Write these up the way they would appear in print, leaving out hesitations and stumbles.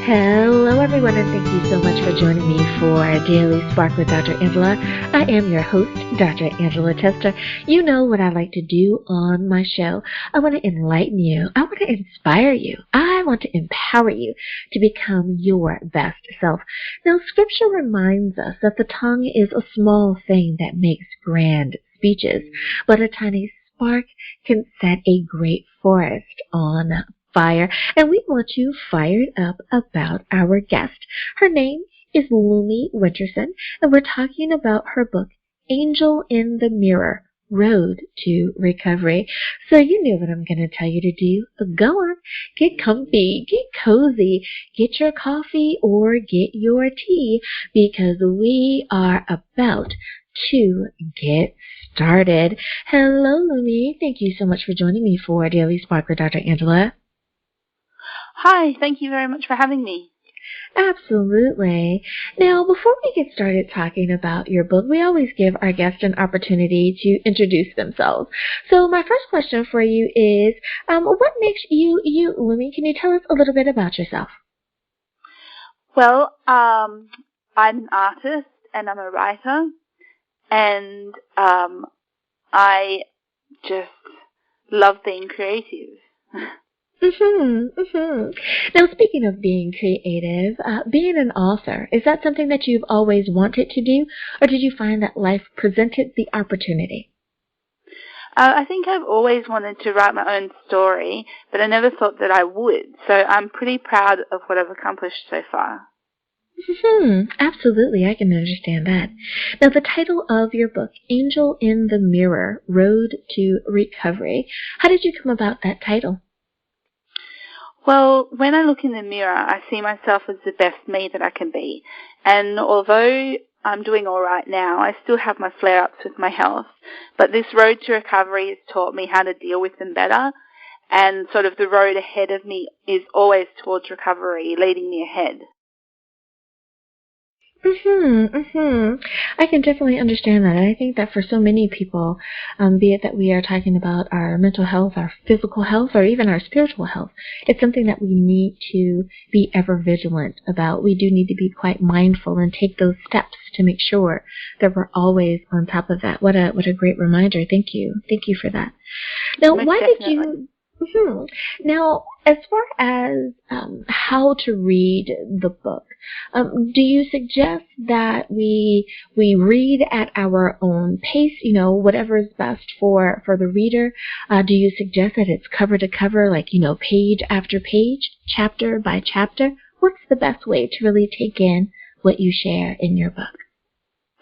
Hello, everyone, and thank you so much for joining me for Daily Spark with Dr. Angela. I am your host, Dr. Angela Tester. You know what I like to do on my show. I want to enlighten you. I want to inspire you. I want to empower you to become your best self. Now, Scripture reminds us that the tongue is a small thing that makes grand speeches, but a tiny spark can set a great forest on fire, and we want you fired up about our guest. Her name is Lumi Winterson, and we're talking about her book, Angel in the Mirror, Road to Recovery. So you know what I'm going to tell you to do. Go on, get comfy, get cozy, get your coffee or get your tea, because we are about to get started. Hello, Lumi. Thank you so much for joining me for Daily Spark with Dr. Angela. Hi, thank you very much for having me. Absolutely. Now, before we get started talking about your book, we always give our guests an opportunity to introduce themselves. So my first question for you is, what makes you, Lumi? Can you tell us a little bit about yourself? Well, I'm an artist and I'm a writer, and I just love being creative. Now, speaking of being creative, being an author, is that something that you've always wanted to do, or did you find that life presented the opportunity? I think I've always wanted to write my own story, but I never thought that I would. So I'm pretty proud of what I've accomplished so far. Absolutely, I can understand that. Now, the title of your book, Angel in the Mirror, Road to Recovery, how did you come about that title? Well, when I look in the mirror, I see myself as the best me that I can be. And although I'm doing all right now, I still have my flare-ups with my health. But this road to recovery has taught me how to deal with them better. And sort of the road ahead of me is always towards recovery, leading me ahead. I can definitely understand that. And I think that for so many people, be it that we are talking about our mental health, our physical health, or even our spiritual health, it's something that we need to be ever vigilant about. We do need to be quite mindful and take those steps to make sure that we're always on top of that. What a great reminder. Thank you. Thank you for that. Now, Most why definitely. did you... Now, as far as how to read the book, do you suggest that we read at our own pace, whatever is best for the reader? Do you suggest that it's cover to cover, like, page after page, chapter by chapter? What's the best way to really take in what you share in your book?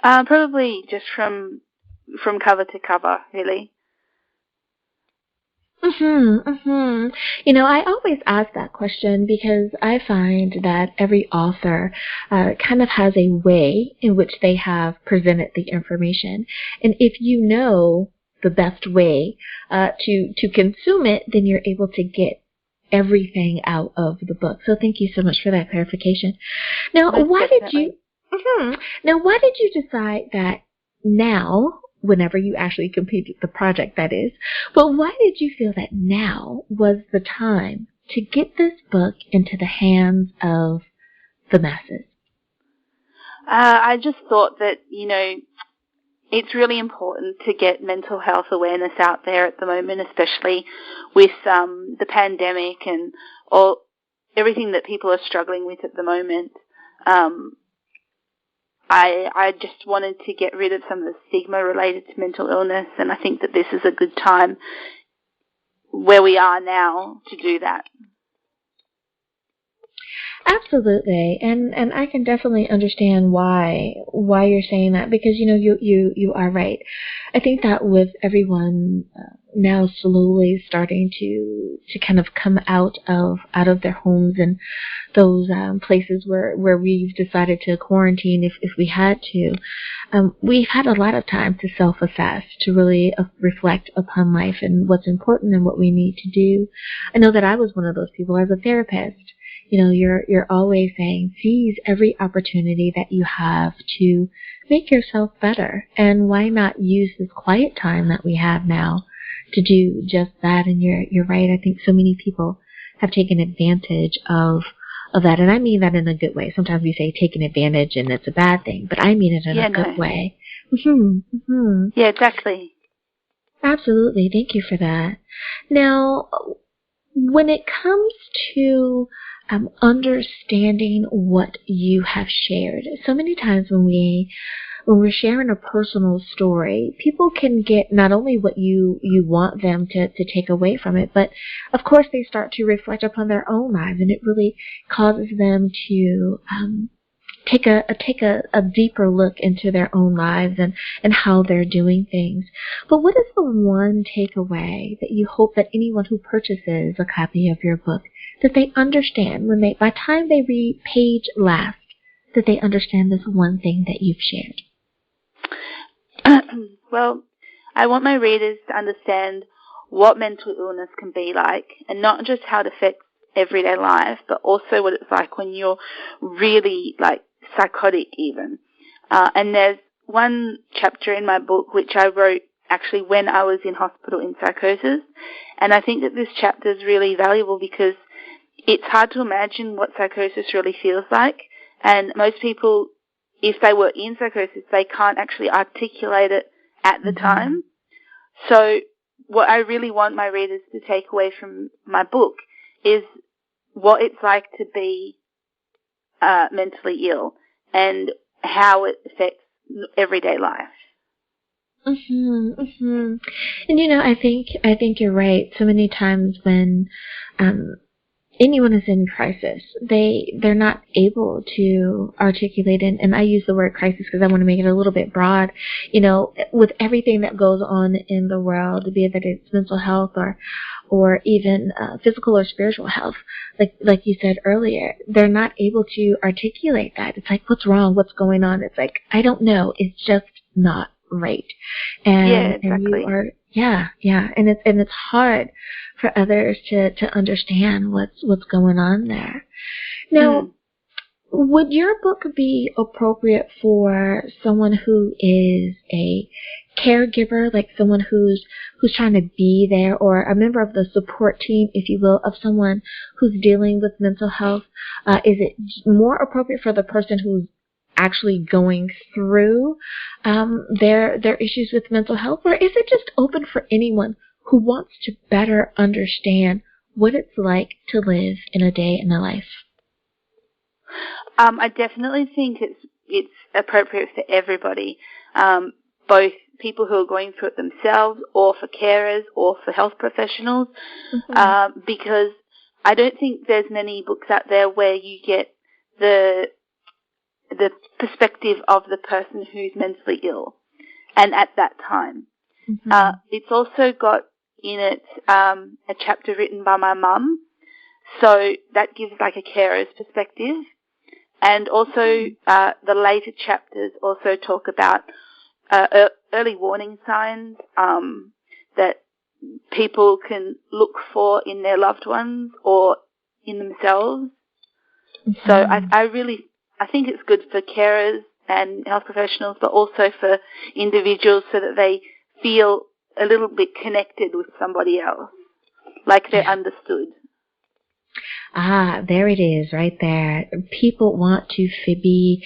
Probably just from cover to cover, really. I always ask that question because I find that every author kind of has a way in which they have presented the information. And if you know the best way to consume it, then you're able to get everything out of the book. So thank you so much for that clarification. Now, why did you decide that now, whenever you actually completed the project, that is. But why did you feel that now was the time to get this book into the hands of the masses? I just thought that, it's really important to get mental health awareness out there at the moment, especially with the pandemic and everything that people are struggling with at the moment. I just wanted to get rid of some of the stigma related to mental illness, and I think that this is a good time where we are now to do that. Absolutely, and I can definitely understand why you're saying that, because you are right. I think that with everyone now slowly starting to kind of come out of their homes and those places where we've decided to quarantine if we had to, we've had a lot of time to self-assess, to really reflect upon life and what's important and what we need to do. I know that I was one of those people as a therapist. You're always saying, seize every opportunity that you have to make yourself better. And why not use this quiet time that we have now to do just that? And you're right. I think so many people have taken advantage of of that. And I mean that in a good way. Sometimes we say taking advantage and it's a bad thing, but I mean it in a good way. Yeah, exactly. Absolutely. Thank you for that. Now, when it comes to understanding what you have shared, so many times when we're sharing a personal story, people can get not only what you want them to take away from it, but of course they start to reflect upon their own lives, and it really causes them to take a deeper look into their own lives and how they're doing things. But what is the one takeaway that you hope that anyone who purchases a copy of your book, that they understand by the time they read page last, that they understand this one thing that you've shared? Well, I want my readers to understand what mental illness can be like, and not just how it affects everyday life, but also what it's like when you're really like psychotic even. And there's one chapter in my book which I wrote actually when I was in hospital in psychosis, and I think that this chapter is really valuable because it's hard to imagine what psychosis really feels like, and most people, if they were in psychosis, they can't actually articulate it at the time. So what I really want my readers to take away from my book is what it's like to be mentally ill and how it affects everyday life. And I think you're right. So many times when anyone is in crisis, they're not able to articulate, and I use the word crisis because I want to make it a little bit broad, with everything that goes on in the world, be it that it's mental health or even physical or spiritual health, like you said earlier, they're not able to articulate that. It's like, what's wrong? What's going on? It's like, I don't know. It's just not right. And, yeah, exactly. And you are, and it's hard for others to understand what's going on there. Now, would your book be appropriate for someone who is a caregiver, like someone who's trying to be there, or a member of the support team, if you will, of someone who's dealing with mental health? Is it more appropriate for the person who's actually going through their issues with mental health, or is it just open for anyone who wants to better understand what it's like to live in a day in a life? I definitely think it's appropriate for everybody, both people who are going through it themselves, or for carers, or for health professionals, because I don't think there's many books out there where you get the perspective of the person who's mentally ill, and at that time. It's also got in it a chapter written by my mum, so that gives like a carer's perspective. And also the later chapters also talk about early warning signs that people can look for in their loved ones or in themselves. So I think it's good for carers and health professionals, but also for individuals so that they feel a little bit connected with somebody else, like they're understood. There it is, right there. People want to be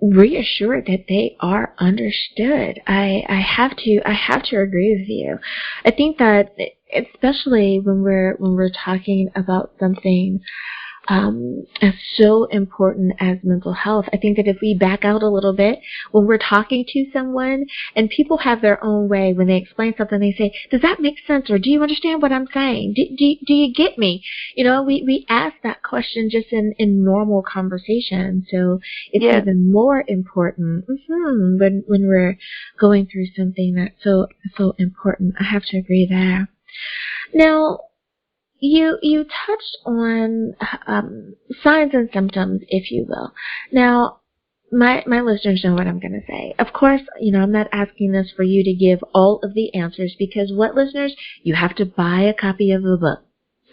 reassured that they are understood. I have to agree with you. I think that especially when we're talking about something as so important as mental health, I think that if we back out a little bit, when we're talking to someone, and people have their own way when they explain something, they say, does that make sense? Or do you understand what I'm saying? Do you get me? We ask that question just in normal conversation. So it's even more important when we're going through something that's so important. I have to agree there. Now, You touched on signs and symptoms, if you will. Now, my listeners know what I'm going to say. Of course, I'm not asking this for you to give all of the answers, because what, listeners? You have to buy a copy of the book.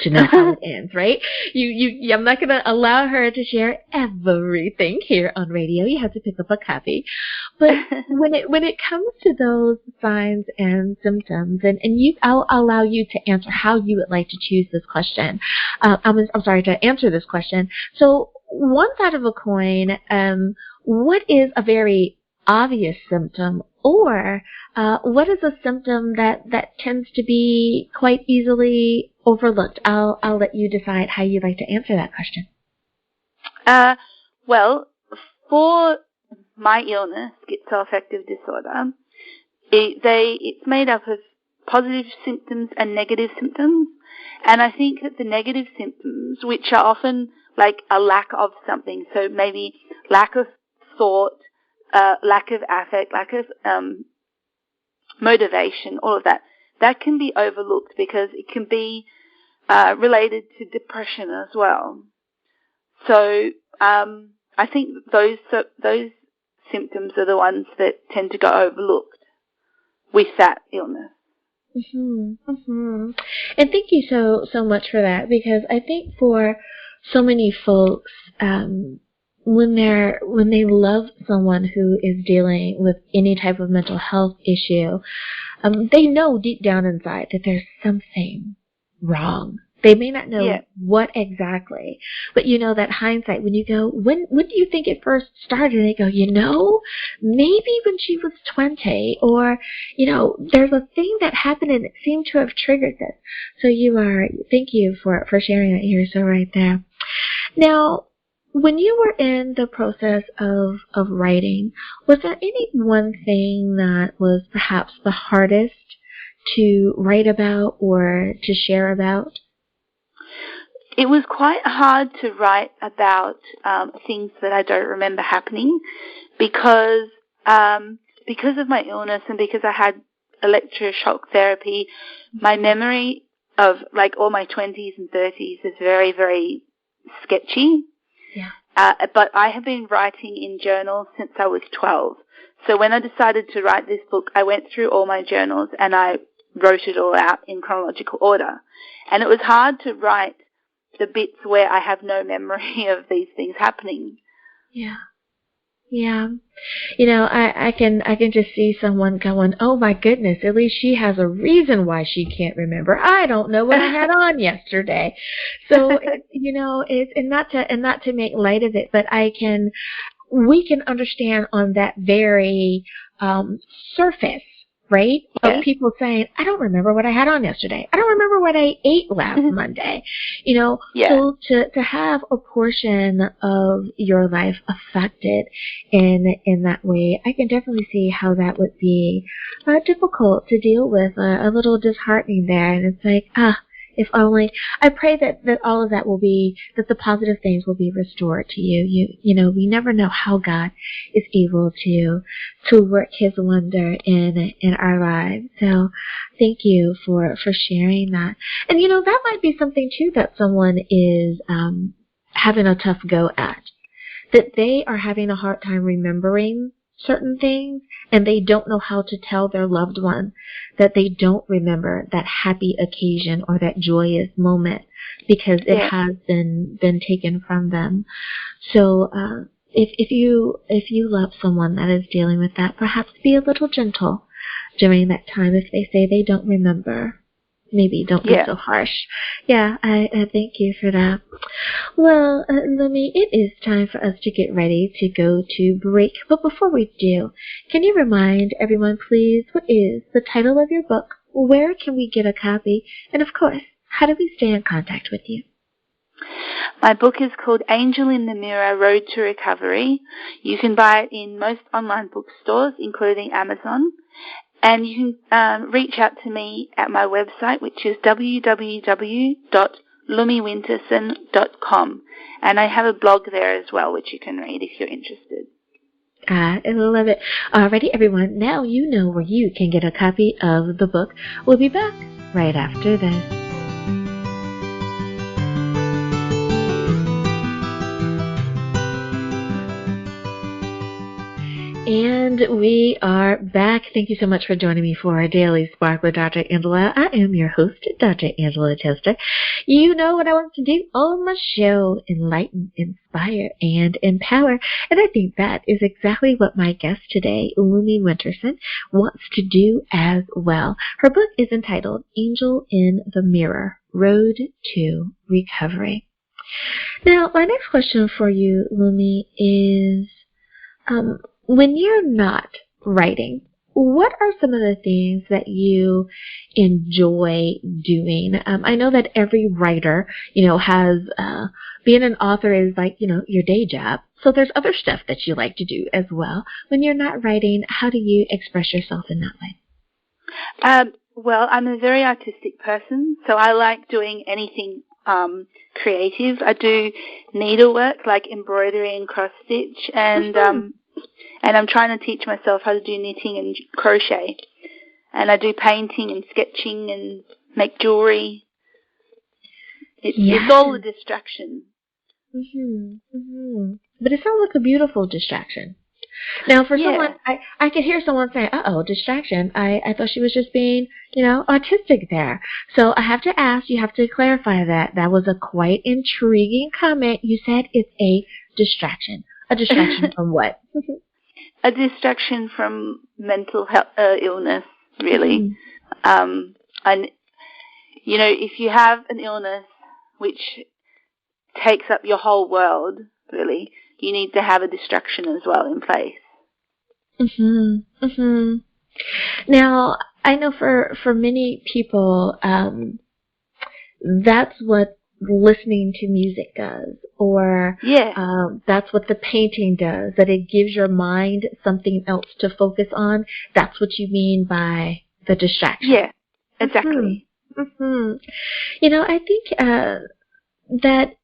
to know how it ends, right? I'm not going to allow her to share everything here on radio. You have to pick up a copy. But when it comes to those signs and symptoms, and I'll allow you to answer how you would like to choose this question. I'm sorry, to answer this question. So one side of a coin, what is a very obvious symptom, or what is a symptom that tends to be quite easily overlooked? I'll let you decide how you'd like to answer that question. Well, for my illness, schizoaffective disorder, it's made up of positive symptoms and negative symptoms. And I think that the negative symptoms, which are often like a lack of something, so maybe lack of thought, lack of affect, lack of motivation, all of that, that can be overlooked because it can be related to depression as well. So I think those symptoms are the ones that tend to go overlooked with that illness. And thank you so much for that, because I think for so many folks, when they love someone who is dealing with any type of mental health issue, they know deep down inside that there's something wrong. They may not know what exactly, but that hindsight, when you go, when do you think it first started? And they go, maybe when she was 20, or, there's a thing that happened and it seemed to have triggered this. So thank you for sharing that. You're so right there. Now, when you were in the process of writing, was there any one thing that was perhaps the hardest to write about or to share about? It was quite hard to write about things that I don't remember happening because of my illness and because I had electroshock therapy. My memory of like all my 20s and 30s is very, very sketchy. Yeah. But I have been writing in journals since I was 12. So when I decided to write this book, I went through all my journals and I wrote it all out in chronological order. And it was hard to write the bits where I have no memory of these things happening. Yeah. I can just see someone going, oh my goodness, at least she has a reason why she can't remember. I don't know what I had on yesterday. So, it's, and not to make light of it, but we can understand on that very, surface, right? Yeah. Of people saying, I don't remember what I had on yesterday. I don't remember what I ate last Monday. So to have a portion of your life affected in that way, I can definitely see how that would be difficult to deal with, a little disheartening there. And it's like, if only, I pray that all of that that the positive things will be restored to you. We never know how God is able to work His wonder in our lives. So thank you for sharing that. And that might be something too that someone is having a tough go at, that they are having a hard time remembering certain things, and they don't know how to tell their loved one that they don't remember that happy occasion or that joyous moment because it has been taken from them. So if you love someone that is dealing with that, perhaps be a little gentle during that time. If they say they don't remember, maybe don't be so harsh. Yeah, I thank you for that. Well, Lumi, it is time for us to get ready to go to break. But before we do, can you remind everyone, please, what is the title of your book? Where can we get a copy? And of course, how do we stay in contact with you? My book is called Angel in the Mirror, Road to Recovery. You can buy it in most online bookstores, including Amazon. And you can reach out to me at my website, which is www.lumiwinterson.com. And I have a blog there as well, which you can read if you're interested. I love it. Alrighty, everyone. Now you know where you can get a copy of the book. We'll be back right after this. And And we are back. Thank you so much for joining me for our Daily Spark with Dr. Angela. I am your host, Dr. Angela Tester. You know what I want to do on my show: enlighten, inspire, and empower. And I think that is exactly what my guest today, Lumi Winterson, wants to do as well. Her book is entitled Angel in the Mirror, Road to Recovery. Now, my next question for you, Lumi, is when you're not writing, what are some of the things that you enjoy doing? I know that every writer, has, being an author is like, your day job. So there's other stuff that you like to do as well. When you're not writing, how do you express yourself in that way? Well, I'm a very artistic person, so I like doing anything creative. I do needlework, like embroidery and cross stitch, and I'm trying to teach myself how to do knitting and crochet. And I do painting and sketching and make jewelry. It's all a distraction. But it sounds like a beautiful distraction. Now, for someone, I could hear someone say, distraction. I thought she was just being, autistic there. So I have to ask, you have to clarify that. That was a quite intriguing comment. You said it's a distraction. A distraction from what? A distraction from mental health, illness, really. And, if you have an illness which takes up your whole world, really, you need to have a distraction as well in place. Now, I know for many people, that's what listening to music does, or that's what the painting does, that it gives your mind something else to focus on. That's what you mean by the distraction. Yeah, exactly. I think that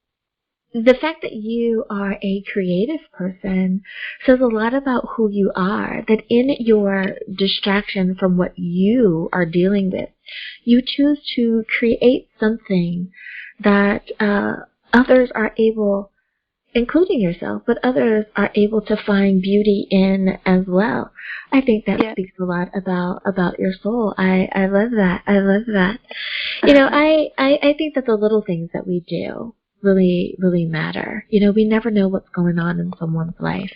the fact that you are a creative person says a lot about who you are, that in your distraction from what you are dealing with, you choose to create something that others are able, including yourself, but others are able to find beauty in as well. I think that speaks a lot about your soul. I love that. I love that. I think that the little things that we do really, really matter. We never know what's going on in someone's life.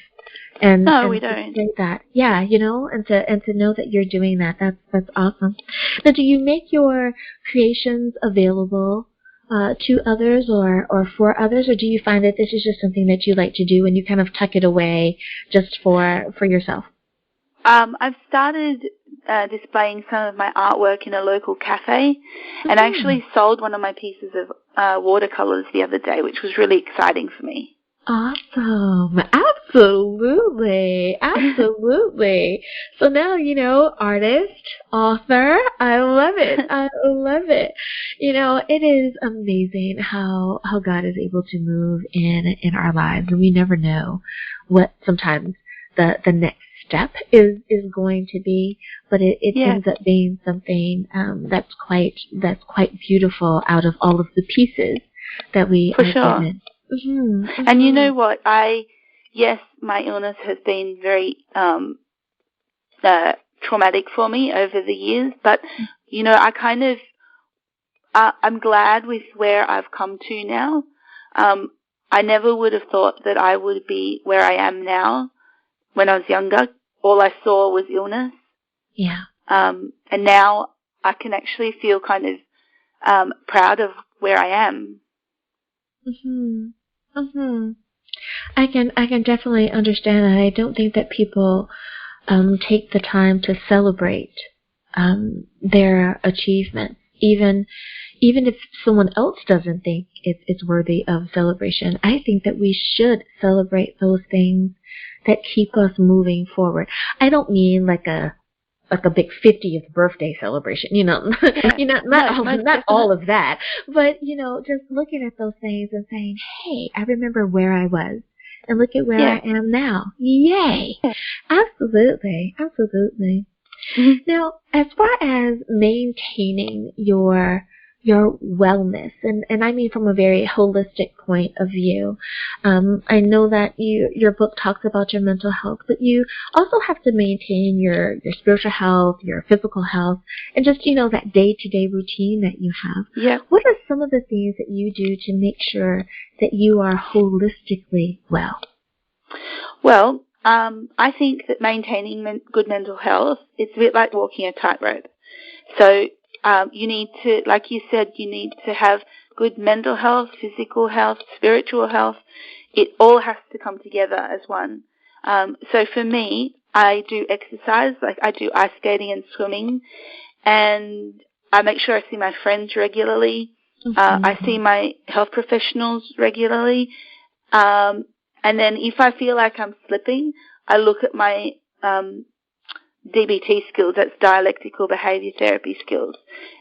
And we don't. To say that, and to know that you're doing that, that's awesome. Now, do you make your creations available to others or for others, or do you find that this is just something that you like to do and you kind of tuck it away just for yourself? I've started displaying some of my artwork in a local cafe, and I actually sold one of my pieces of watercolors the other day, which was really exciting for me. Awesome. Absolutely. So now, artist, author, I love it. I love it. It is amazing how God is able to move in our lives, and we never know what sometimes the next step is going to be, but it ends up being something that's quite beautiful out of all of the pieces that we are given. And you know what? My illness has been very traumatic for me over the years, but I kind of I'm glad with where I've come to now. I never would have thought that I would be where I am now. When I was younger, all I saw was illness. Yeah. And now I can actually feel kind of proud of where I am. I can definitely understand that. I don't think that people take the time to celebrate their achievements, even if someone else doesn't think it's worthy of celebration. I think that we should celebrate those things that keep us moving forward. I don't mean like a big 50th birthday celebration, not all of that, but just looking at those things and saying, hey, I remember where I was, and look at where I am now. Yay! Absolutely. Now, as far as maintaining your your wellness, and I mean from a very holistic point of view. I know that your book talks about your mental health, but you also have to maintain your spiritual health, your physical health, and just, that day-to-day routine that you have. Yeah. What are some of the things that you do to make sure that you are holistically well? Well, I think that maintaining good mental health, it's a bit like walking a tightrope. So you need to, like you said, you need to have good mental health, physical health, spiritual health. It all has to come together as one. So for me, I do exercise, like I do ice skating and swimming, and I make sure I see my friends regularly. I see my health professionals regularly. And then if I feel like I'm slipping, I look at my DBT skills, that's dialectical behaviour therapy skills,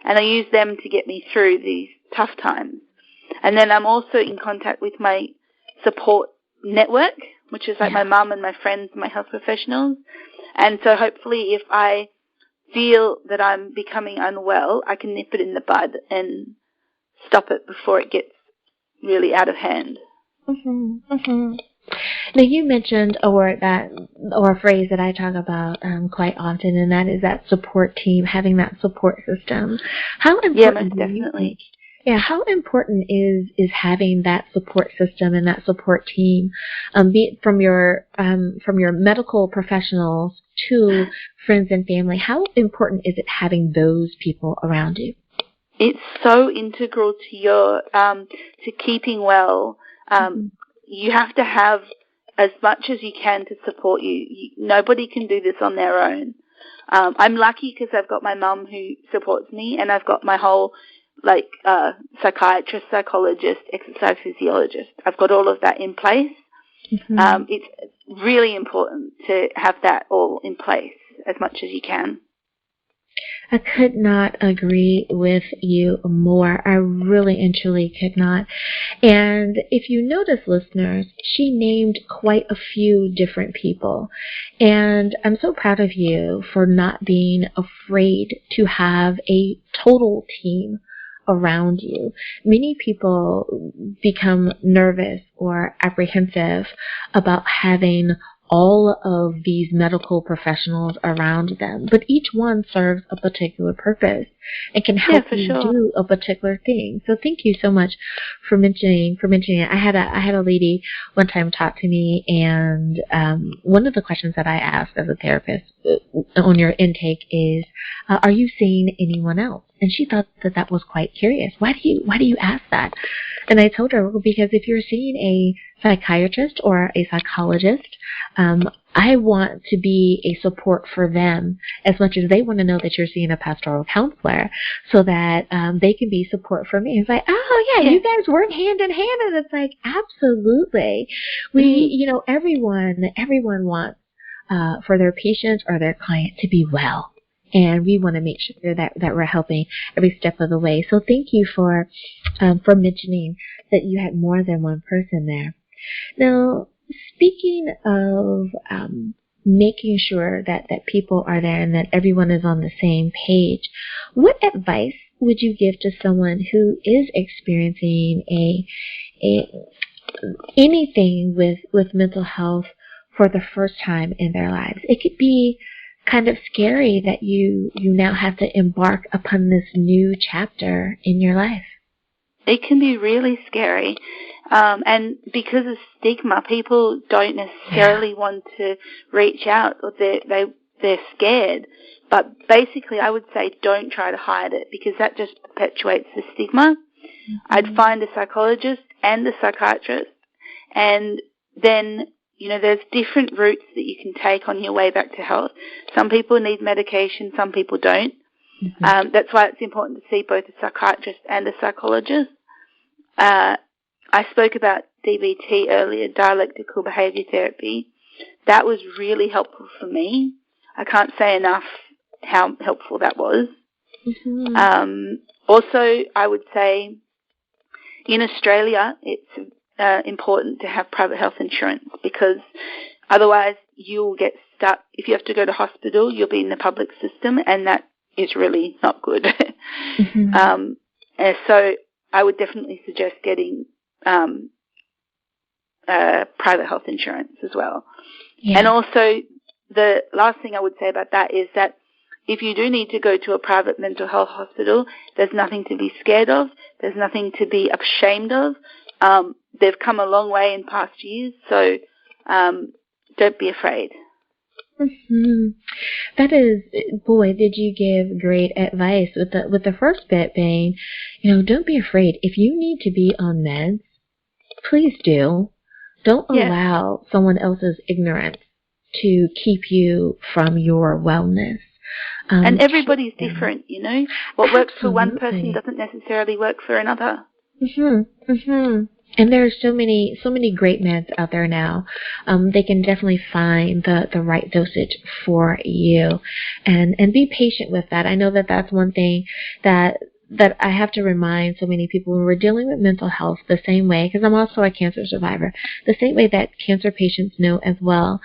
and I use them to get me through these tough times. And then I'm also in contact with my support network, which is like my mum and my friends, my health professionals. And so hopefully if I feel that I'm becoming unwell, I can nip it in the bud and stop it before it gets really out of hand. Now, you mentioned a word or a phrase that I talk about quite often, and that is that support team, having that support system. How important most definitely. How important is having that support system and that support team, be it from your medical professionals to friends and family? How important is it having those people around you? It's so integral to your to keeping well. You have to have as much as you can to support you. Nobody can do this on their own. I'm lucky because I've got my mum who supports me, and I've got my whole psychiatrist, psychologist, exercise physiologist. I've got all of that in place. It's really important to have that all in place as much as you can. I could not agree with you more. I really and truly could not. And if you notice, listeners, she named quite a few different people. And I'm so proud of you for not being afraid to have a total team around you. Many people become nervous or apprehensive about having all of these medical professionals around them, but each one serves a particular purpose and can help you do a particular thing. So thank you so much for mentioning it. I had a lady one time talk to me, and one of the questions that I asked as a therapist on your intake is, are you seeing anyone else? And she thought that was quite curious. Why do you ask that? And I told her, well, because if you're seeing a psychiatrist or a psychologist, I want to be a support for them as much as they want to know that you're seeing a pastoral counselor, so that they can be support for me. It's like, you guys work hand in hand, and it's like, absolutely. We, everyone wants for their patient or their client to be well. And we want to make sure that we're helping every step of the way. So thank you for mentioning that you had more than one person there. Now, speaking of making sure that people are there and that everyone is on the same page, what advice would you give to someone who is experiencing anything with mental health for the first time in their lives? It could be kind of scary that you now have to embark upon this new chapter in your life. It can be really scary. And because of stigma, people don't necessarily want to reach out, or they're scared. But basically, I would say don't try to hide it, because that just perpetuates the stigma. I'd find a psychologist and a psychiatrist, and then there's different routes that you can take on your way back to health. Some people need medication, some people don't. That's why it's important to see both a psychiatrist and a psychologist. I spoke about DBT earlier, dialectical behaviour therapy. That was really helpful for me. I can't say enough how helpful that was. Also, I would say in Australia, it's important to have private health insurance, because otherwise you'll get stuck. If you have to go to hospital, you'll be in the public system, and that is really not good. So I would definitely suggest getting private health insurance as well. Yeah. And also, the last thing I would say about that is that if you do need to go to a private mental health hospital, there's nothing to be scared of. There's nothing to be ashamed of. They've come a long way in past years, so don't be afraid. Mm-hmm. That is, boy, did you give great advice with the first bit being, don't be afraid. If you need to be on meds, please do. Don't allow someone else's ignorance to keep you from your wellness. And everybody's different, What works for one person Absolutely. doesn't necessarily work for another. Mm-hmm. Mm-hmm. And there are so many great meds out there now. They can definitely find the right dosage for you, and be patient with that. I know that that's one thing that I have to remind so many people when we're dealing with mental health the same way, because I'm also a cancer survivor, the same way that cancer patients know as well.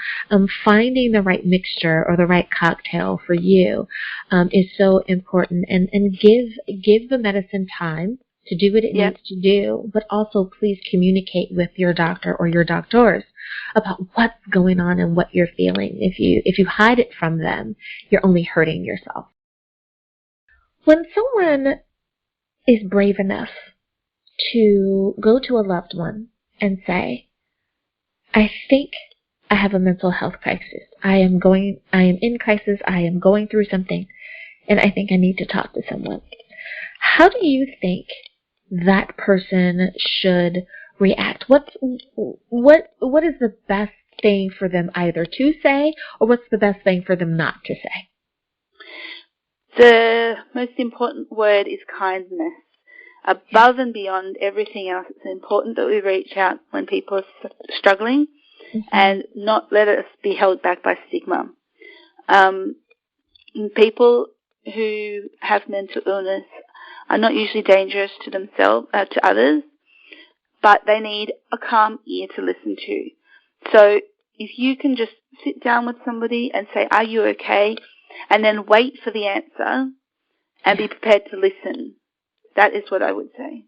Finding the right mixture or the right cocktail for you is so important, and give the medicine time to do what it needs to do, but also please communicate with your doctor or your doctors about what's going on and what you're feeling. If you hide it from them, you're only hurting yourself. When someone is brave enough to go to a loved one and say, I think I have a mental health crisis. I am in crisis. I am going through something, and I think I need to talk to someone. How do you think that person should react? What is the best thing for them either to say, or what's the best thing for them not to say? The most important word is kindness. Above and beyond everything else, it's important that we reach out when people are struggling and not let us be held back by stigma. People who have mental illness are not usually dangerous to themselves, to others, but they need a calm ear to listen to. So if you can just sit down with somebody and say, are you okay? And then wait for the answer and be prepared to listen. That is what I would say.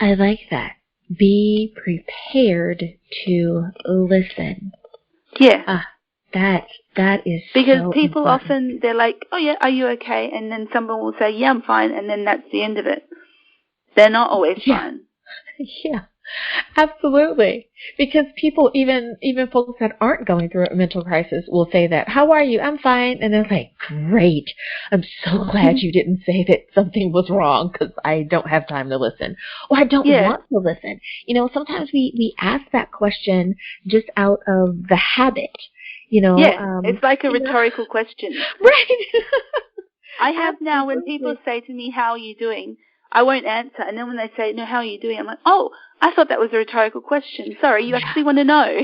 I like that. Be prepared to listen. Yeah. That is because so people important. often, they're like, oh yeah, are you okay? And then someone will say, yeah, I'm fine. And then that's the end of it. They're not always fine. Yeah, absolutely. Because people, even folks that aren't going through a mental crisis will say that, how are you? I'm fine. And they're like, great. I'm so glad you didn't say that something was wrong because I don't have time to listen. Or I don't want to listen. Sometimes we ask that question just out of the habit. It's like a rhetorical question. Right. I have now when people say to me, how are you doing? I won't answer. And then when they say, no, how are you doing? I'm like, oh, I thought that was a rhetorical question. Sorry, you actually want to know.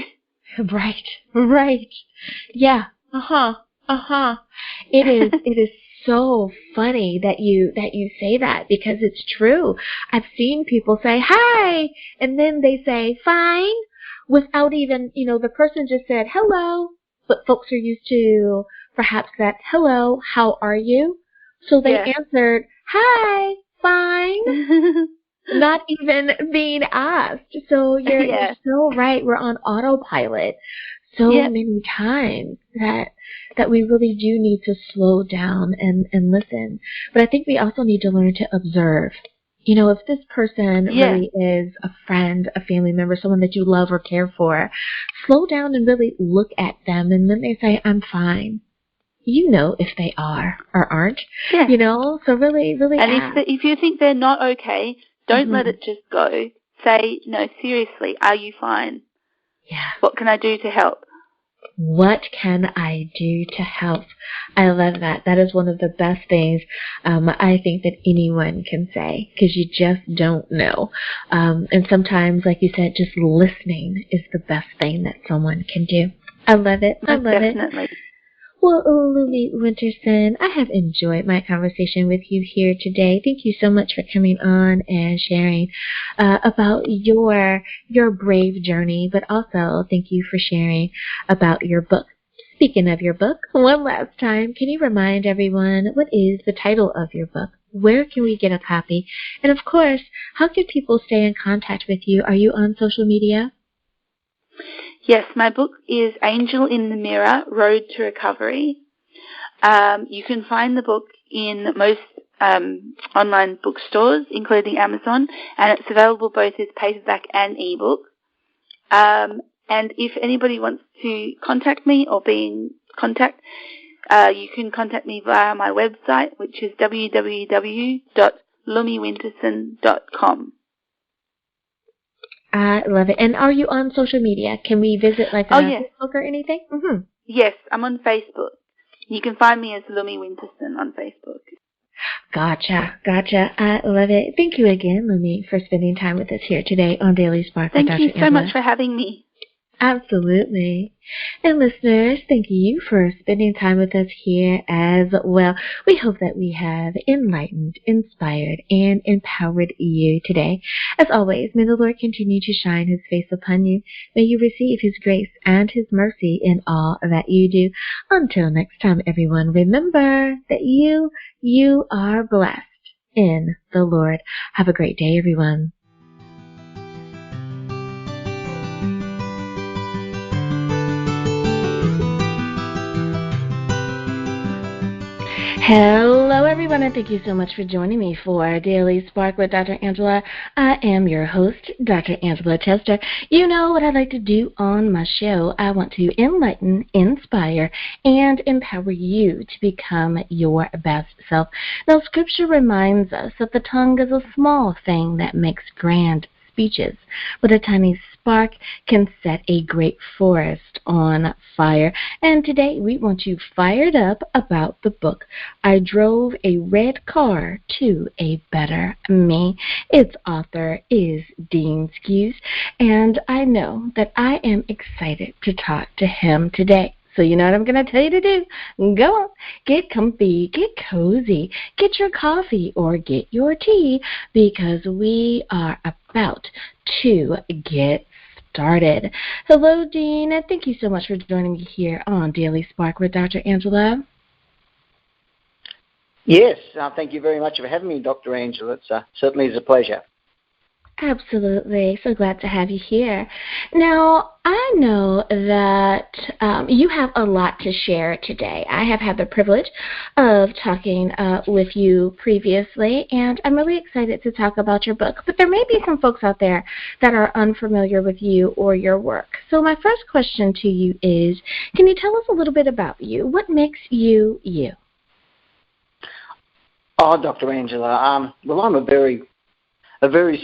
Right. Yeah. It is so funny that you say that because it's true. I've seen people say, hi, and then they say, fine, without even, the person just said, hello. But folks are used to perhaps that, hello, how are you? So they answered, hi, fine, not even being asked. So you're so right. We're on autopilot so many times that we really do need to slow down and listen. But I think we also need to learn to observe. If this person really is a friend, a family member, someone that you love or care for, slow down and really look at them. And then they say, I'm fine. If they are or aren't. Yeah. So really, really and ask. if you think they're not okay, don't let it just go. Say, no, seriously, are you fine? Yeah. What can I do to help? What can I do to help? I love that. That is one of the best things I think that anyone can say because you just don't know. And sometimes, like you said, just listening is the best thing that someone can do. I love it. I love it. Definitely. Well, Lumi Winterson, I have enjoyed my conversation with you here today. Thank you so much for coming on and sharing about your brave journey, but also thank you for sharing about your book. Speaking of your book, one last time, can you remind everyone what is the title of your book? where can we get a copy? And of course, how can people stay in contact with you? Are you on social media? Yes, my book is Angel in the Mirror, Road to Recovery. You can find the book in most online bookstores, including Amazon, and it's available both as paperback and ebook. And if anybody wants to contact me or be in contact, you can contact me via my website, which is www.lumiwinterson.com. I love it. And are you on social media? Can we visit yes. Facebook or anything? Mm-hmm. Yes, I'm on Facebook. You can find me as Lumi Winterson on Facebook. Gotcha. I love it. Thank you again, Lumi, for spending time with us here today on Daily Spark with Dr. Thank you so much for having me. Absolutely. And listeners, thank you for spending time with us here as well. We hope that we have enlightened, inspired, and empowered you today. As always, may the Lord continue to shine His face upon you. May you receive His grace and His mercy in all that you do. Until next time, everyone, remember that you are blessed in the Lord. Have a great day, everyone. Hello, everyone, and thank you so much for joining me for Daily Spark with Dr. Angela. I am your host, Dr. Angela Tester. You know what I like to do on my show. I want to enlighten, inspire, and empower you to become your best self. Now, Scripture reminds us that the tongue is a small thing that makes grand speeches, but a tiny spark can set a great forest on fire. And today we want you fired up about the book, I Drove a Red Car to a Better Me. Its author is Dean Skewes, and I know that I am excited to talk to him today. So you know what I'm going to tell you to do? Go on, get comfy, get cozy, get your coffee or get your tea, because we are about to get started. Hello, Dean. Thank you so much for joining me here on Daily Spark with Dr. Angela. Yes, thank you very much for having me, Dr. Angela. It certainly is a pleasure. Absolutely. So glad to have you here. Now, I know that you have a lot to share today. I have had the privilege of talking with you previously, and I'm really excited to talk about your book. But there may be some folks out there that are unfamiliar with you or your work. So my first question to you is, can you tell us a little bit about you? What makes you you? Oh, Dr. Angela, well, I'm a very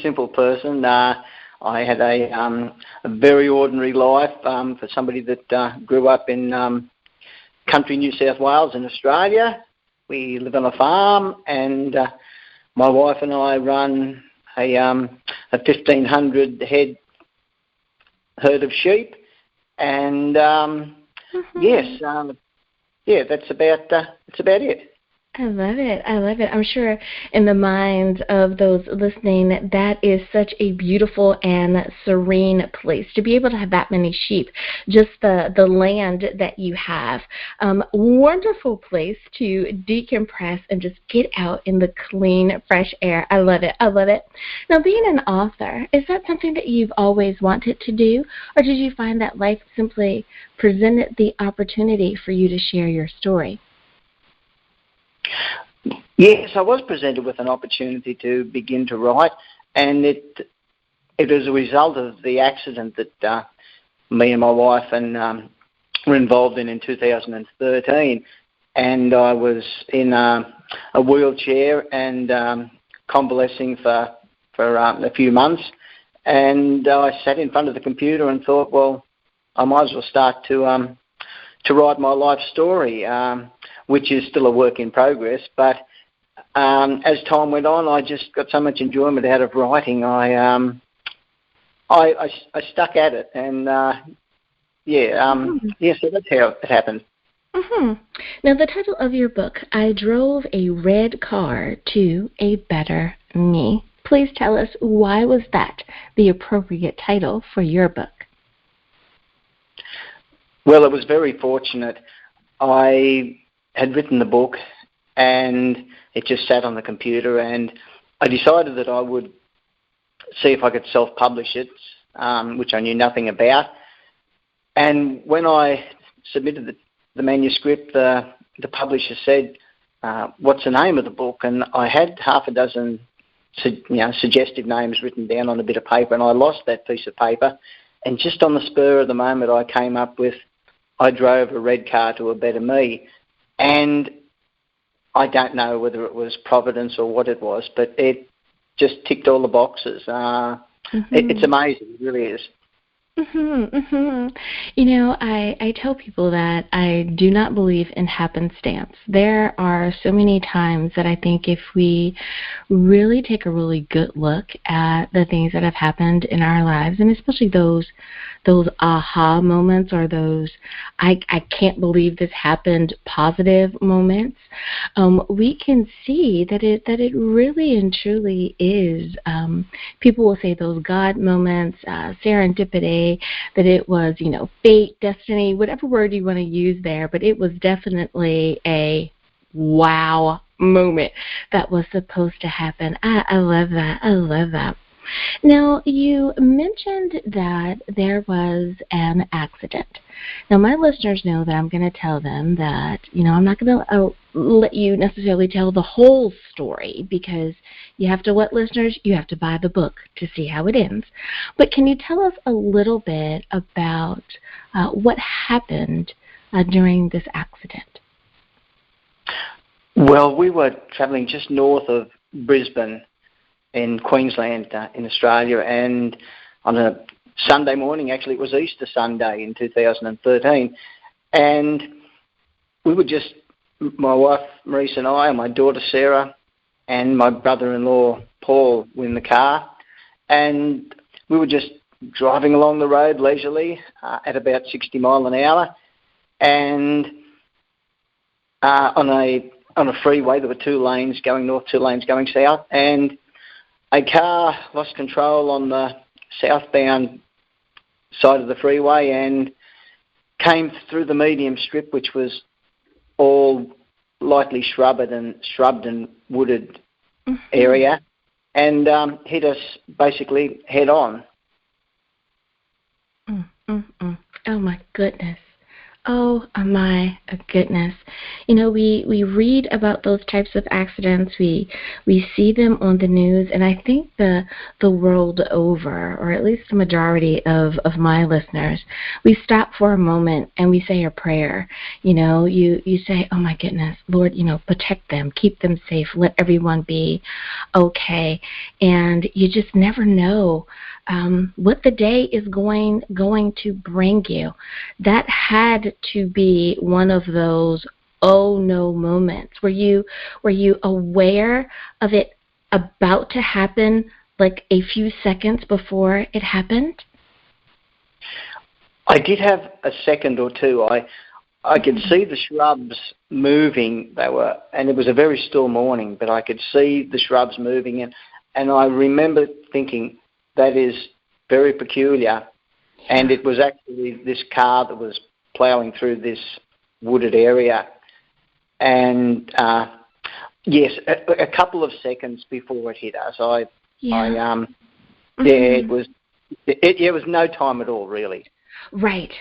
simple person. I had a very ordinary life for somebody that grew up in country New South Wales in Australia. We live on a farm, and my wife and I run a 1,500 head herd of sheep. And yes, that's about it. I love it. I'm sure in the minds of those listening, that is such a beautiful and serene place to be able to have that many sheep. Just the land that you have. Wonderful place to decompress and just get out in the clean, fresh air. I love it. Now, being an author, is that something that you've always wanted to do? Or did you find that life simply presented the opportunity for you to share your story? Yes, I was presented with an opportunity to begin to write, and it was a result of the accident that me and my wife were involved in 2013, and I was in a wheelchair and convalescing for a few months, and I sat in front of the computer and thought, well, I might as well start to write my life story, which is still a work in progress. But as time went on, I just got so much enjoyment out of writing. I stuck at it, and so that's how it happened. Mm-hmm. Now, the title of your book, I Drove a Red Car to a Better Me. Please tell us, why was that the appropriate title for your book? Well, it was very fortunate. I had written the book, and it just sat on the computer, and I decided that I would see if I could self-publish it, which I knew nothing about. And when I submitted the manuscript, the publisher said, what's the name of the book? And I had half a dozen suggestive names written down on a bit of paper, and I lost that piece of paper. And just on the spur of the moment, I came up with, I drove a red car to a better me. And I don't know whether it was providence or what it was, but it just ticked all the boxes. It's amazing, it really is. You know, I tell people that I do not believe in happenstance. There are so many times that I think if we really take a really good look at the things that have happened in our lives, and especially those aha moments, or those I can't believe this happened positive moments, we can see that it really and truly is. People will say those God moments, serendipity, that it was, fate, destiny, whatever word you want to use there, but it was definitely a wow moment that was supposed to happen. I love that. I love that. Now, you mentioned that there was an accident. Now, my listeners know that I'm going to tell them that, I'm not going to let you necessarily tell the whole story, because you have to, listeners? You have to buy the book to see how it ends. But can you tell us a little bit about what happened during this accident? Well, we were travelling just north of Brisbane in Queensland, in Australia, and on a Sunday morning, actually it was Easter Sunday in 2013, and we were just, my wife Maurice and I, and my daughter Sarah, and my brother-in-law Paul were in the car, and we were just driving along the road leisurely at about 60 mile an hour, and on a freeway there were 2 lanes going north, 2 lanes going south, and a car lost control on the southbound side of the freeway and came through the medium strip, which was all lightly shrubbed and wooded area, and hit us basically head on. Oh my goodness. Oh my goodness. We read about those types of accidents. We see them on the news, and I think the world over, or at least the majority of my listeners, we stop for a moment and we say a prayer. You say, oh my goodness, Lord, protect them, keep them safe, let everyone be okay. And you just never know what the day is going to bring you. That had to be one of those oh no moments. Were you aware of it about to happen, like a few seconds before it happened? I did have a second or two. I could see the shrubs moving. And it was a very still morning, but I could see the shrubs moving, and I remember thinking, that is very peculiar. And it was actually this car that was ploughing through this wooded area. And yes, a couple of seconds before it hit us, it was no time at all, really. Right.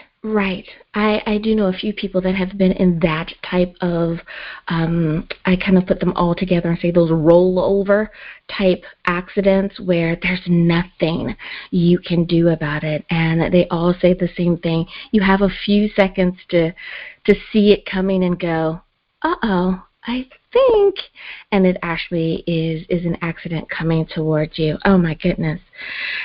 I do know a few people that have been in that type of, I kind of put them all together and say those rollover type accidents where there's nothing you can do about it. And they all say the same thing. You have a few seconds to see it coming and go, uh-oh, I think, and it actually is an accident coming towards you. Oh my goodness.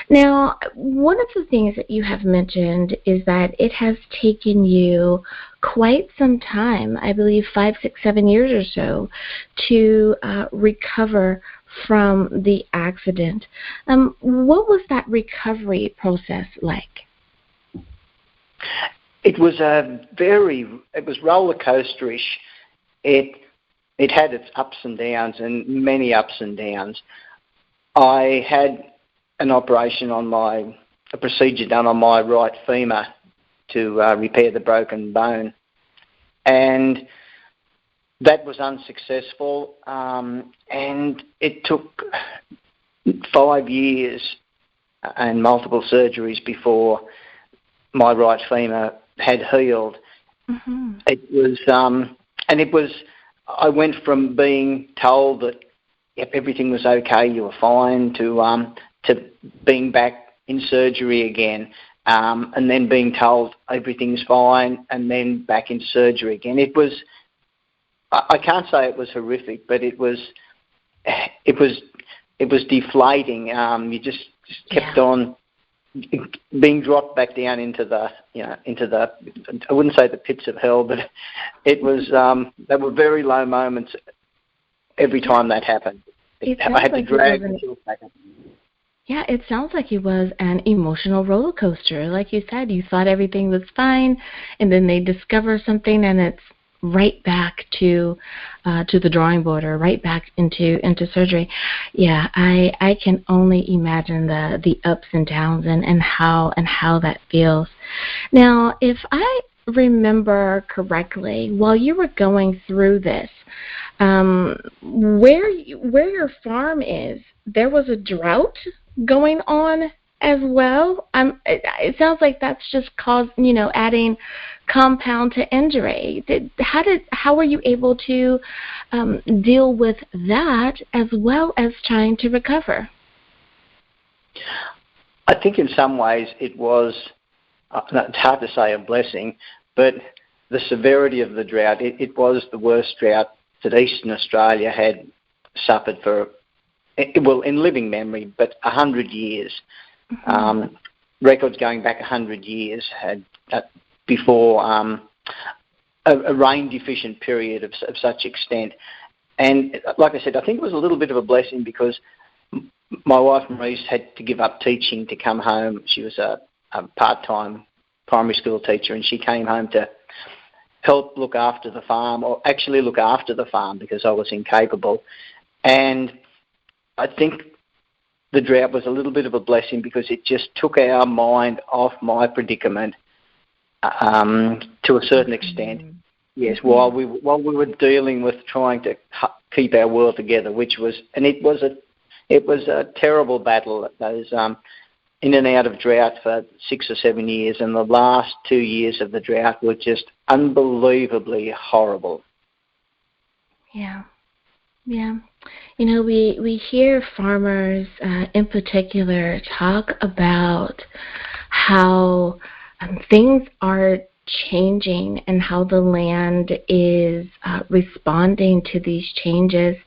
Now, one of the things that you have mentioned is that it has taken you quite some time, I believe 5, 6, 7 years or so, to recover from the accident. What was that recovery process like? It was roller coasterish. It had its ups and downs, and many ups and downs. I had an operation a procedure done on my right femur to repair the broken bone. And that was unsuccessful, and it took 5 years and multiple surgeries before my right femur had healed. Mm-hmm. I went from being told that if everything was okay, you were fine, to being back in surgery again, and then being told everything's fine, and then back in surgery again. It was, I can't say it was horrific, but it was deflating. You just kept on being dropped back down into the, I wouldn't say the pits of hell, but it was, there were very low moments every time that happened. I had to drag myself back up. Yeah, it sounds like it was an emotional roller coaster. Like you said, you thought everything was fine, and then they discover something, and it's right back to the drawing board, or right back into surgery. Yeah, I can only imagine the ups and downs and how that feels. Now, if I remember correctly, while you were going through this, where your farm is, there was a drought going on as well. It sounds like that's just adding compound to injury. How were you able to deal with that as well as trying to recover? I think in some ways it was, it's hard to say a blessing, but the severity of the drought, it was the worst drought that Eastern Australia had suffered for, well, in living memory, but 100 years. Mm-hmm. Records going back 100 years had before a rain-deficient period of such extent. And like I said, I think it was a little bit of a blessing because my wife Maurice had to give up teaching to come home. She was a part-time primary school teacher, and she came home to help look after the farm, or actually look after the farm because I was incapable. And I think the drought was a little bit of a blessing because it just took our mind off my predicament to a certain extent. Yes, while we were dealing with trying to keep our world together, it was a terrible battle. Those in and out of drought for 6 or 7 years, and the last 2 years of the drought were just unbelievably horrible. Yeah. We hear farmers in particular talk about how things are changing and how the land is responding to these changes.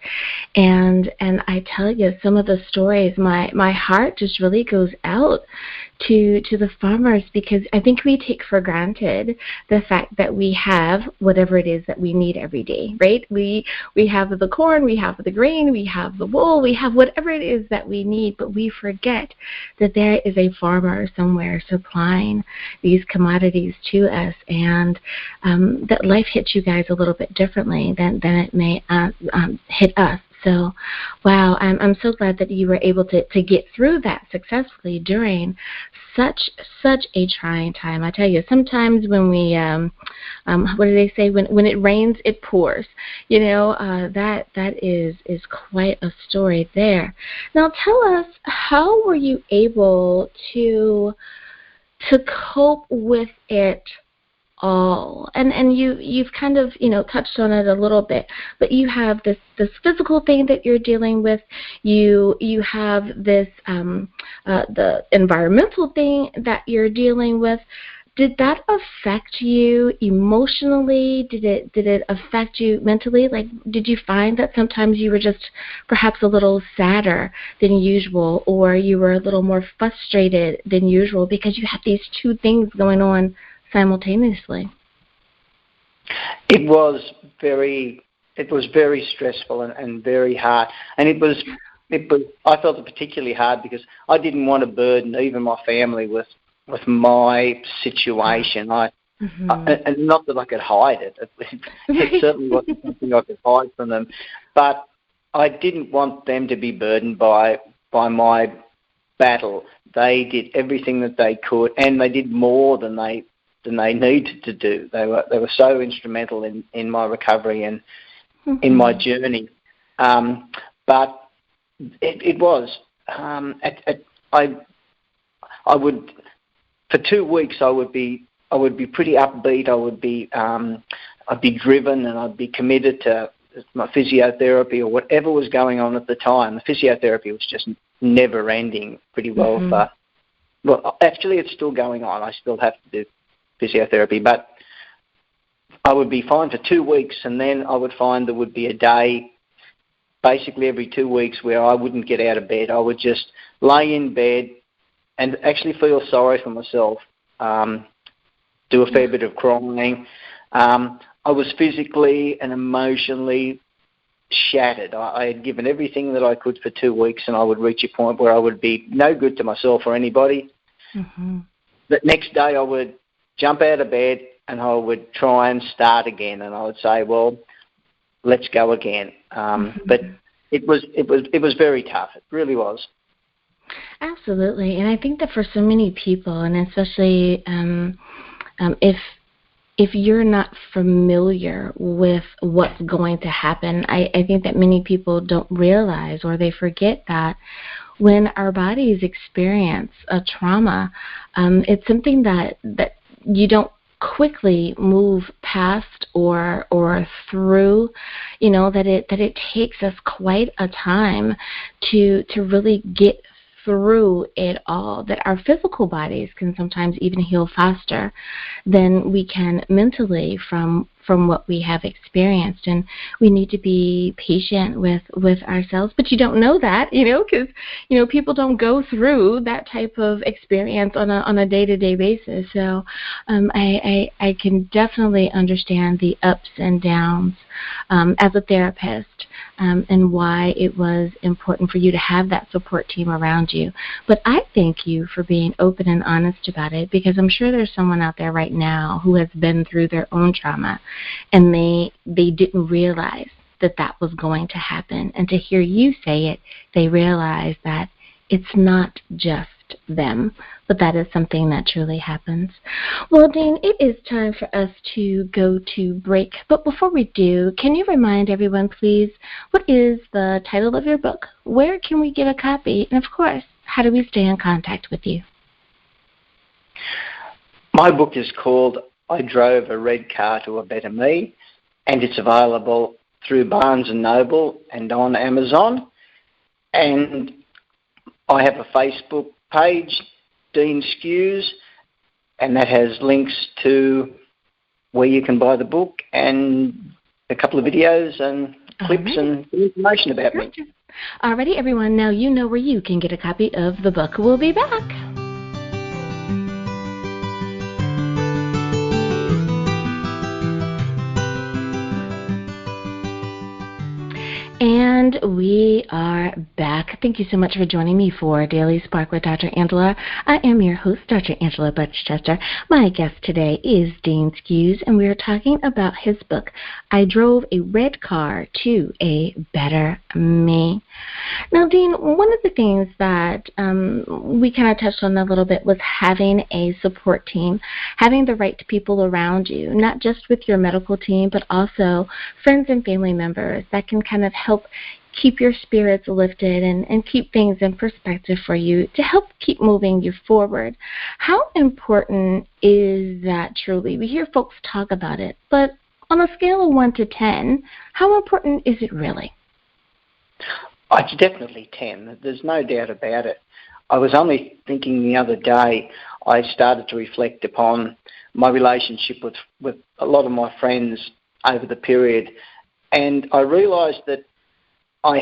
And I tell you, some of the stories, my heart just really goes out to the farmers, because I think we take for granted the fact that we have whatever it is that we need every day, right? We have the corn, we have the grain, we have the wool, we have whatever it is that we need, but we forget that there is a farmer somewhere supplying these commodities to us, and that life hits you guys a little bit differently than it may hit us. So, wow, I'm so glad that you were able to get through that successfully during such a trying time. I tell you, sometimes when we, what do they say? When it rains, it pours. That is quite a story there. Now, tell us, how were you able to cope with it all? And you've kind of touched on it a little bit, but you have this physical thing that you're dealing with. You have this the environmental thing that you're dealing with. Did that affect you emotionally? Did it affect you mentally? Like, did you find that sometimes you were just perhaps a little sadder than usual, or you were a little more frustrated than usual because you had these two things going on simultaneously? It was very stressful and very hard, and it was I felt it particularly hard because I didn't want to burden even my family with my situation. And not that I could hide it. It certainly wasn't something I could hide from them, but I didn't want them to be burdened by my battle. They did everything that they could, and they did more than they needed to do. They were so instrumental in my recovery, and in my journey. But it was. I would, for 2 weeks, I would be pretty upbeat. I'd be driven, and I'd be committed to my physiotherapy or whatever was going on at the time. The physiotherapy was just never ending pretty well. Well, actually, it's still going on. I still have to do physiotherapy, but I would be fine for 2 weeks, and then I would find there would be a day, basically every 2 weeks, where I wouldn't get out of bed. I would just lay in bed and actually feel sorry for myself, do a fair bit of crying. I was physically and emotionally shattered. I had given everything that I could for 2 weeks, and I would reach a point where I would be no good to myself or anybody. The next day I would jump out of bed and I would try and start again, and I would say, well, let's go again. But it was very tough. It really was. Absolutely. And I think that for so many people, and especially if you're not familiar with what's going to happen, I think that many people don't realize, or they forget, that when our bodies experience a trauma, it's something that you don't quickly move past or through, that it takes us quite a time to really get through it all, that our physical bodies can sometimes even heal faster than we can mentally from what we have experienced. And we need to be patient with ourselves. But you don't know that, because, people don't go through that type of experience on a day-to-day basis. So I can definitely understand the ups and downs as a therapist, and why it was important for you to have that support team around you. But I thank you for being open and honest about it, because I'm sure there's someone out there right now who has been through their own trauma, and they didn't realize that was going to happen. And to hear you say it, they realize that it's not just them, but that is something that truly happens. Well, Dean, it is time for us to go to break. But before we do, can you remind everyone, please, what is the title of your book? Where can we get a copy? And, of course, how do we stay in contact with you? My book is called I Drove a Red Car to a Better Me, and it's available through Barnes & Noble and on Amazon. And I have a Facebook page, Dean Skewes, and that has links to where you can buy the book and a couple of videos and clips and information about me. Alrighty, everyone, now you know where you can get a copy of the book. We'll be back. And we are back. Thank you so much for joining me for Daily Spark with Dr. Angela. I am your host, Dr. Angela Butchchester. My guest today is Dean Skewes, and we are talking about his book, I Drove a Red Car to a Better Me. Now, Dean, one of the things that we kind of touched on a little bit was having a support team, having the right people around you, not just with your medical team, but also friends and family members that can kind of help keep your spirits lifted and keep things in perspective for you, to help keep moving you forward. How important is that truly? We hear folks talk about it, but on a scale of 1 to 10, how important is it really? It's definitely 10. There's no doubt about it. I was only thinking the other day, I started to reflect upon my relationship with a lot of my friends over the period, and I realised that I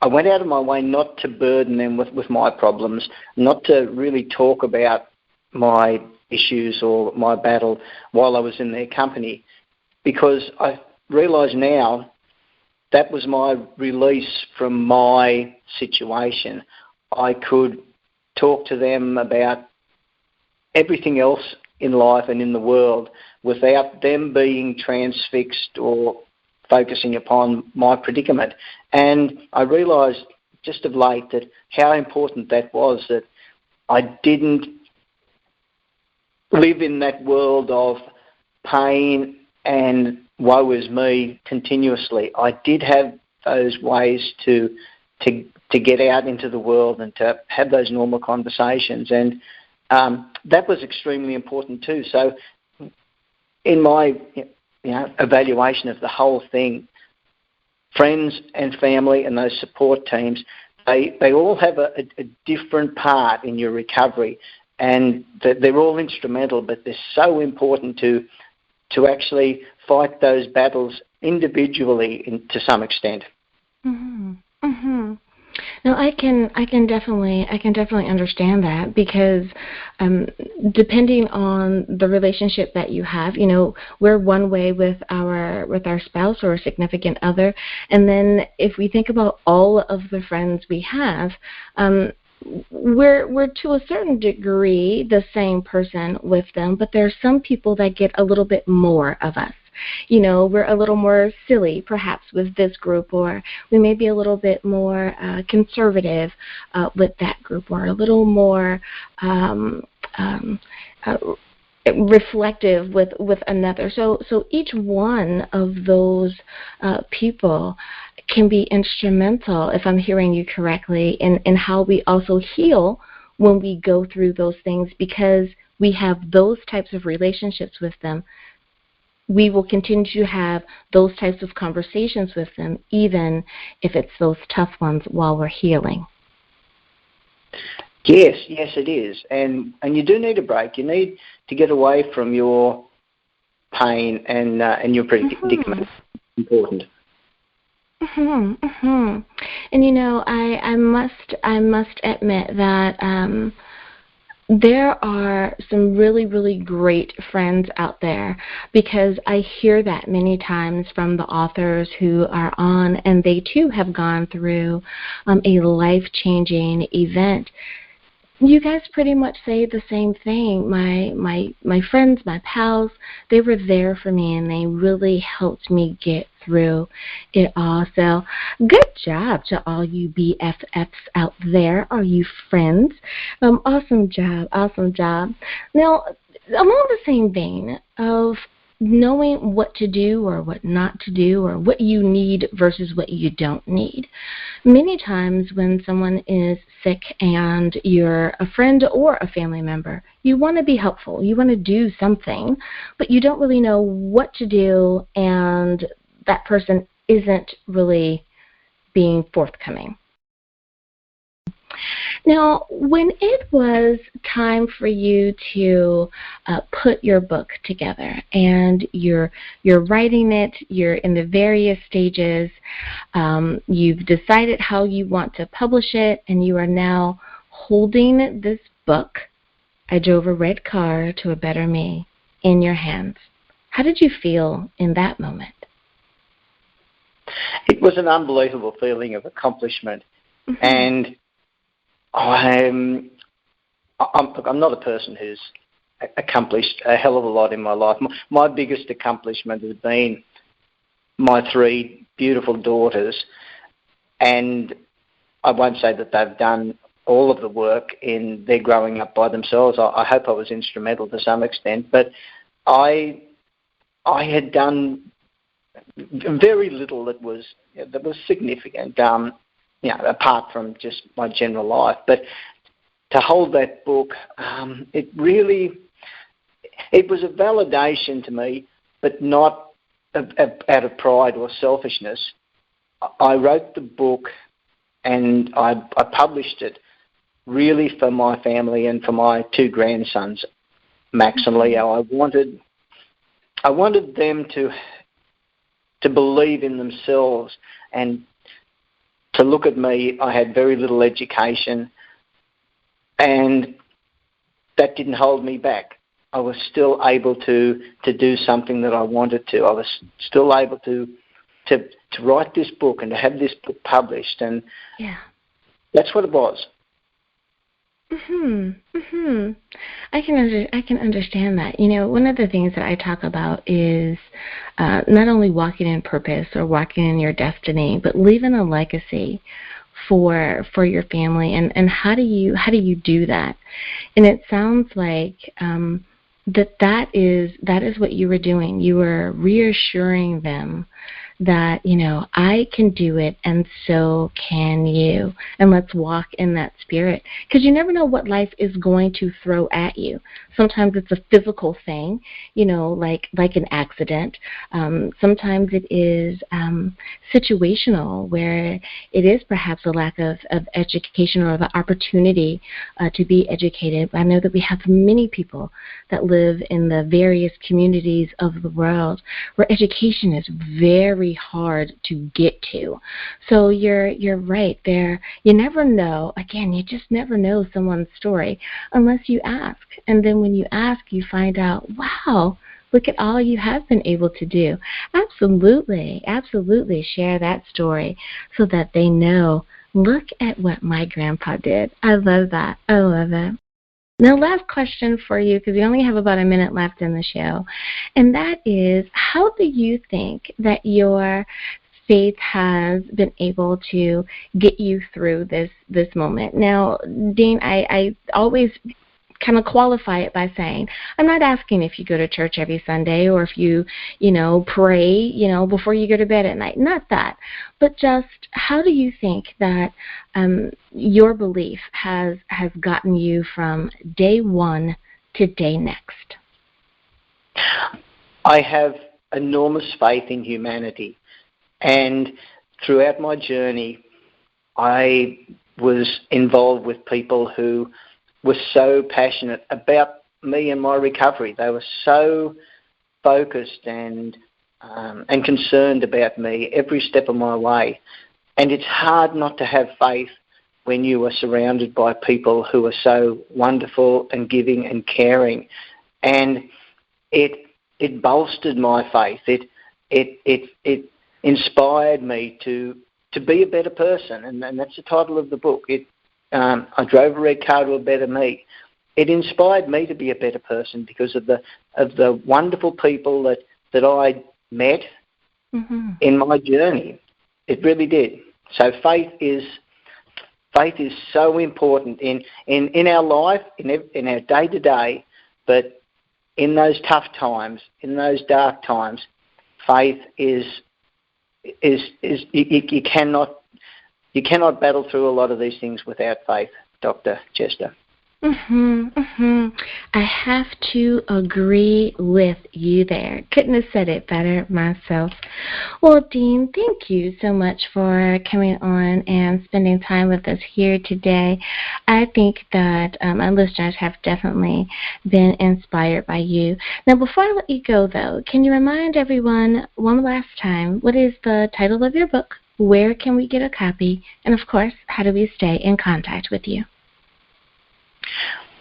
went out of my way not to burden them with my problems, not to really talk about my issues or my battle while I was in their company, because I realise now that was my release from my situation. I could talk to them about everything else in life and in the world without them being transfixed or focusing upon my predicament. And I realised just of late that how important that was, that I didn't live in that world of pain and woe is me continuously, I did have those ways to get out into the world and to have those normal conversations, and that was extremely important too. So in my evaluation of the whole thing, friends and family and those support teams, they all have a different part in your recovery, and they're all instrumental, but they're so important to actually fight those battles individually to some extent. Mm-hmm. Mm-hmm. No, I can definitely understand that, because depending on the relationship that you have, we're one way with our spouse or a significant other, and then if we think about all of the friends we have, we're to a certain degree the same person with them, but there are some people that get a little bit more of us. We're a little more silly, perhaps, with this group, or we may be a little bit more conservative with that group, or a little more reflective with another. So each one of those people can be instrumental, if I'm hearing you correctly, in how we also heal when we go through those things, because we have those types of relationships with them. We will continue to have those types of conversations with them, even if it's those tough ones while we're healing. Yes, it is. And you do need a break. You need to get away from your pain and your predicament. Mm-hmm. Important. Mm-hmm. Mm-hmm. And I must admit that there are some really, really great friends out there, because I hear that many times from the authors who are on, and they too have gone through a life-changing event. You guys pretty much say the same thing. My friends, my pals, they were there for me, and they really helped me get through it all. So good job to all you BFFs out there, all you friends. Awesome job. Now, along the same vein of knowing what to do or what not to do, or what you need versus what you don't need. Many times when someone is sick and you're a friend or a family member, you want to be helpful. You want to do something, but you don't really know what to do, and that person isn't really being forthcoming. Now, when it was time for you to put your book together, and you're writing it, you're in the various stages, you've decided how you want to publish it, and you are now holding this book, I Drove a Red Car to a Better Me, in your hands. How did you feel in that moment? It was an unbelievable feeling of accomplishment. Mm-hmm. And I'm not a person who's accomplished a hell of a lot in my life. My biggest accomplishment has been my 3 beautiful daughters, and I won't say that they've done all of the work in their growing up by themselves. I hope I was instrumental to some extent, but I had done very little that was significant. Apart from just my general life. But to hold that book, it was a validation to me, but not out of pride or selfishness. I wrote the book and I published it really for my family and for my 2 grandsons, Max and Leo. I wanted them to believe in themselves and to look at me. I had very little education, and that didn't hold me back. I was still able to do something that I wanted to. I was still able to write this book and to have this book published, and that's what it was. I can understand that. One of the things that I talk about is not only walking in purpose or walking in your destiny, but leaving a legacy for your family. And how do you do that? And it sounds like that is what you were doing. You were reassuring them that, I can do it and so can you. And let's walk in that spirit. Because you never know what life is going to throw at you. Sometimes it's a physical thing, like an accident. Sometimes it is situational, where it is perhaps a lack of education or the opportunity to be educated. I know that we have many people that live in the various communities of the world where education is very hard to get to. So you're right there. You never know. Again, you just never know someone's story unless you ask. And then when you ask, you find out, wow, look at all you have been able to do. Absolutely, absolutely share that story so that they know, look at what my grandpa did. I love that. I love it. Now, last question for you, because we only have about a minute left in the show, and that is, how do you think that your faith has been able to get you through this moment? Now, Dean, I always kind of qualify it by saying, I'm not asking if you go to church every Sunday or if you pray, before you go to bed at night. Not that. But just, how do you think that your belief has gotten you from day one to day next? I have enormous faith in humanity. And throughout my journey, I was involved with people who were so passionate about me and my recovery. They were so focused and concerned about me every step of my way. And it's hard not to have faith when you are surrounded by people who are so wonderful and giving and caring. And it bolstered my faith. It inspired me to be a better person, and that's the title of the book. I drove a red car to a better me. It inspired me to be a better person because of the wonderful people that I met in my journey. It really did. So faith is so important in our life, in our day to day, but in those tough times, in those dark times, faith is you cannot battle through a lot of these things without faith, Dr. Chester. I have to agree with you there. Couldn't have said it better myself. Well, Dean, thank you so much for coming on and spending time with us here today. I think that our listeners have definitely been inspired by you. Now, before I let you go, though, can you remind everyone one last time, what is the title of your book? Where can we get a copy? And, of course, how do we stay in contact with you?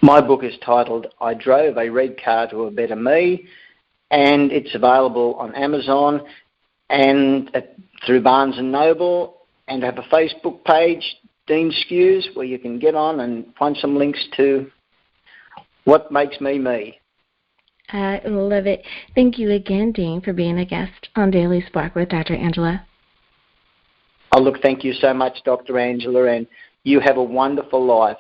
My book is titled I Drove a Red Car to a Better Me, and it's available on Amazon and through Barnes & Noble, and I have a Facebook page, Dean Skewes, where you can get on and find some links to what makes me me. I love it. Thank you again, Dean, for being a guest on Daily Spark with Dr. Angela. Oh, look, thank you so much, Dr. Angela, and you have a wonderful life.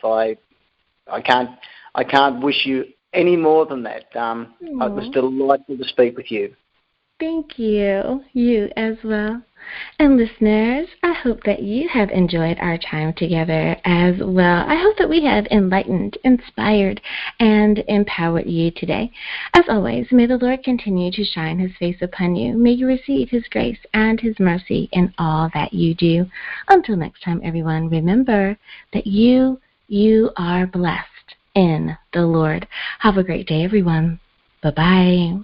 I can't wish you any more than that. It was delightful to speak with you. Thank you. You as well. And listeners, I hope that you have enjoyed our time together as well. I hope that we have enlightened, inspired, and empowered you today. As always, may the Lord continue to shine His face upon you. May you receive His grace and His mercy in all that you do. Until next time, everyone, remember that you are blessed in the Lord. Have a great day, everyone. Bye-bye.